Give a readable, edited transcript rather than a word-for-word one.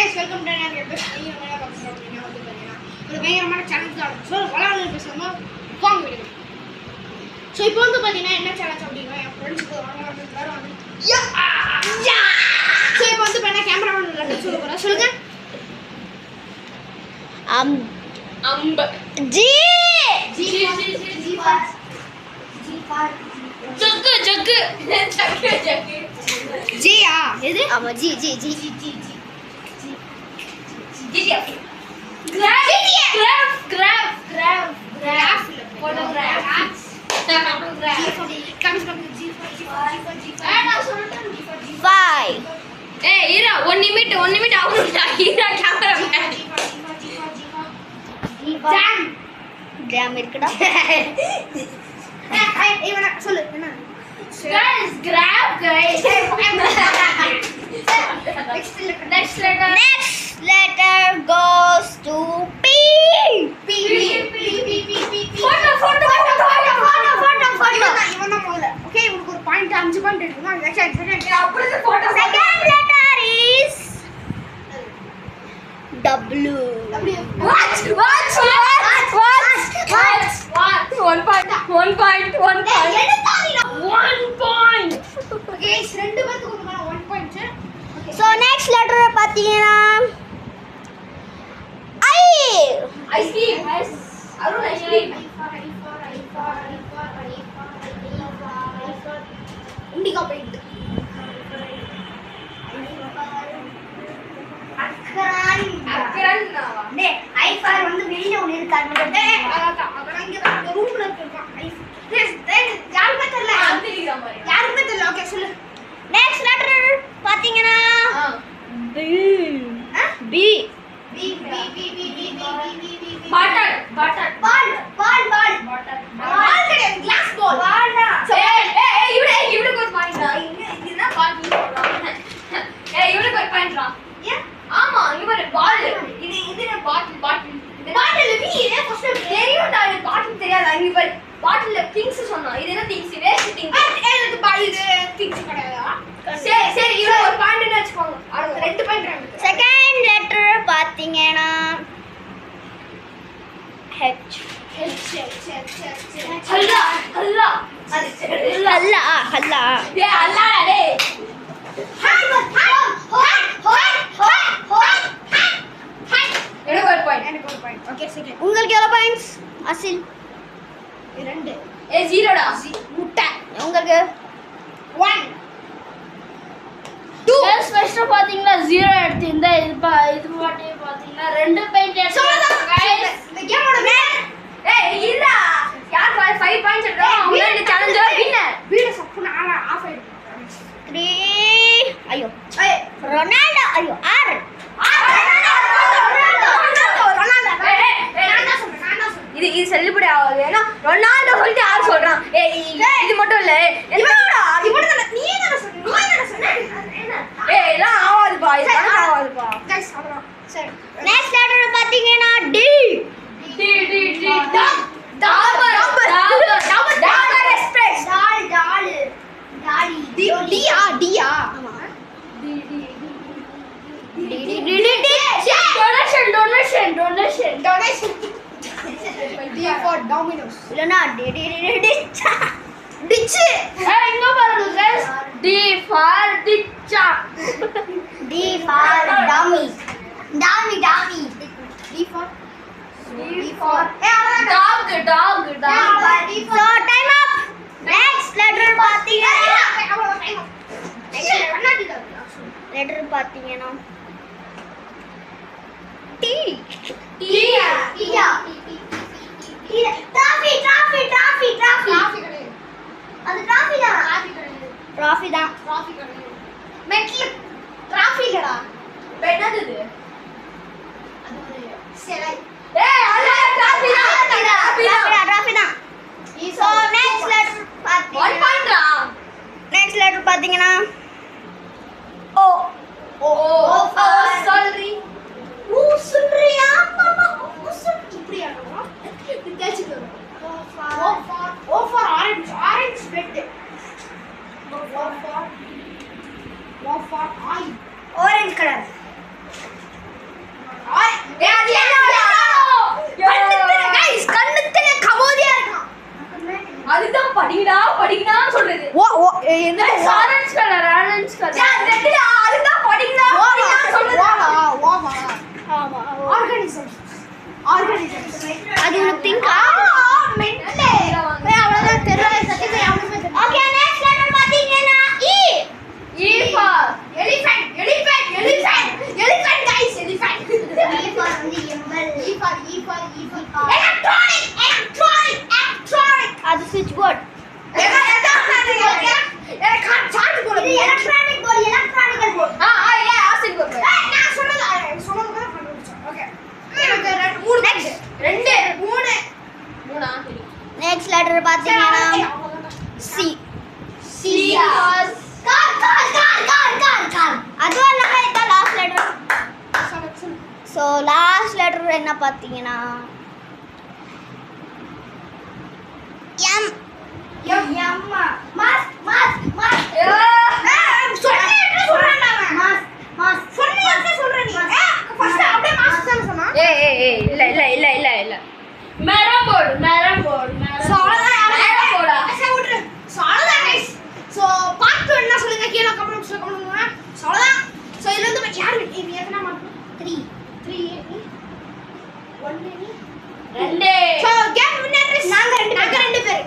Guys welcome to another episode. நீங்க என்ன பார்க்க போறீங்க வந்து பாத்தீங்கன்னா ஒரு பயங்கரமான சேலஞ்ச் தான். சோ வளால பேசாம வாங்க வீடியோ. சோ இப்போ வந்து பாத்தீங்கன்னா என்ன சேலஞ்ச் அப்படினா என் ஃப்ரெண்ட்ஸ்க்கு வாங்க எல்லாரும் வந்து யா. சோ இப்போ வந்து பண்ண கேமராமேன் இல்ல சொல்ல போறா. சொல்லுங்க. அம்ப ஜி ஜி ஜி ஃபார் ஜக்கு ஜக்கு ஜக்கு ஜக்கு ஜியா எது ஆமா ஜி ஜி ஜி ஜி ஜி ஜி ஜி கிராப் ஃபோட்டோகிராஃப் ஏய் ஈரா 1 நிமிட் ஆகும்டா ஈரா கேமராமேன் ஜாம் இருக்குடா இவனா சொல்லு என்ன guys grab guys next letter goes to P photo இவனா முதல்ல ஓகே உங்களுக்கு ஒரு பாயிண்ட் 5 பாயிண்ட் இருக்குமா செகண்ட் அப்படியே photo second letter is W what 1 point okay ரெண்டு பேருக்கு கொடுங்க 1 பாயிண்ட் சோ நெக்ஸ்ட் லெட்டர் பாத்தீங்கன்னா ice cream Arun ice cream Indica paint அக்கரன் டே ஐஃபார் வந்து வெளிய ஒன்னு இருக்காங்க அதான் அப்புறம் இங்க ரூம்ல இருக்கான் யாருமே தெரியல யாருமே தெரியல ஓகே சொல்லு நெக்ஸ்ட் லெட்டர் பாத்தீங்கன்னா பி பட்டர் பால் கிடையாது கிளாஸ் பால் ஏய் இவனுக்கு ஒரு பாயிண்ட்டா என்ன பால் சொல்றான் ஏய் இவனுக்கு ஒரு பாயிண்ட்டா ஏன் ஆமா இவரு பால் இது பாட்டில் நீ இதே ஃபர்ஸ்ட் தெரியும்டா எனக்கு பாட்டில் தெரியாது இங்க பாரு பாட்டில்ல திங்ஸ் சொன்னா இது என்ன திங்ஸ் வேஸ்ட் திங்ஸ் எனக்கு பால் இது திங்ஸ் கிடையாதா சரி இவரு ஒரு பாயிண்ட் வெச்சுக்கோங்க அது 2 பாயிண்ட் செகண்ட் லெட்டர் பாத்தீங்கன்னா H ஹல்லா டேய் ஹல்லாடா டேய் எனக்கு ஒரு பாயிண்ட் ஓகே செகண்ட் உங்களுக்கு எவ்வளவு பாயிண்ட்ஸ் அசில் 2 ஏ 0 டா முட்டை உங்களுக்கு 1 2 ஃபர்ஸ்ட் பாத்தீங்கன்னா 0 எடுத்திருந்தா இது பாட்டே பாத்தீங்கன்னா 2 பாயிண்ட் गाइस இந்த கேமோட மேன் ஏய் இல்லடா யார் 5 பாயிண்ட்ஸ் எடுத்தோம் அவங்க இந்த சேலஞ்சர் வின்னர் வீடியோ சப்புன ஆஃப் ஆயிடு 3 ஐயோ ரொனால்டோ ஐயோ ஆர் இது செல்லுபடி ஆகாது ஏன்னா ரொனால்டோ சொல்லிட்டு யார் சொல்றான் ஏய் இது மட்டும் இல்ல இவனோட நீ என்ன சொன்ன ஏய் எல்லாம் ஆவாதுப்பா இது ஆவாதுப்பா गाइस அப்புறம் சரி நெக்ஸ்ட் லெட்டர் பாத்தீங்கன்னா டி டாபர் எக்ஸ்பிரஸ் டியா ஆமா டொனேஷன் D for Domino's இல்லனா டிச் ஏய் இங்க பாருங்க guys D for டிச்சா D for dummy D for dog so time up next letter பாத்தீங்கன்னா லெட்டர் பாத்தீங்கன்னா T ट्रॉफी मेटल ट्रॉफी लड़ा என்னது இது அது ஒரு சிலை ஏய் அல ट्रॉफी தான் சோ நெக்ஸ்ட் லெட்டர் பாத்தீங்கன்னா 1 பாயிண்ட் நெக்ஸ்ட் லெட்டர் பாத்தீங்கன்னா ஓ சொல்றியா மாமா இப்படியா வித்தியாசம் O for orange red O for eye orange color கண்ணுத்துல கமோதியா இருக்கான். அதுதான் படிக்கடா சொல்றது. என்ன ஆரஞ்சு கலர் அதுதான் படிக்கடா சொல்றது. ஆமா ஆர்கானிசம் அது உனக்கு திங்க் மென்டே அவ்வளவுதான் தெரியல சத்தியமா யாருமே தெரியல. ஓகே நெக்ஸ்ட் லெட்டர் பாத்தீங்கன்னா E for elephant guys elephant. E for electronic அது ஸ்விட்ச் board. Charge board electronic board acid board நான் சொன்னது கூட கண்டுபிடிச்சேன். ஓகே ரெண்டு மூணா தெரியும். நெக்ஸ்ட் லெட்டர் பாத்தீங்கன்னா சி. கார் அதுவும் இல்லாம இதான் last letter. So last letter என்ன பார்த்தீங்கன்னா எம். இல்ல மேரம் போர்டு நாங்க ரெண்டு பேர்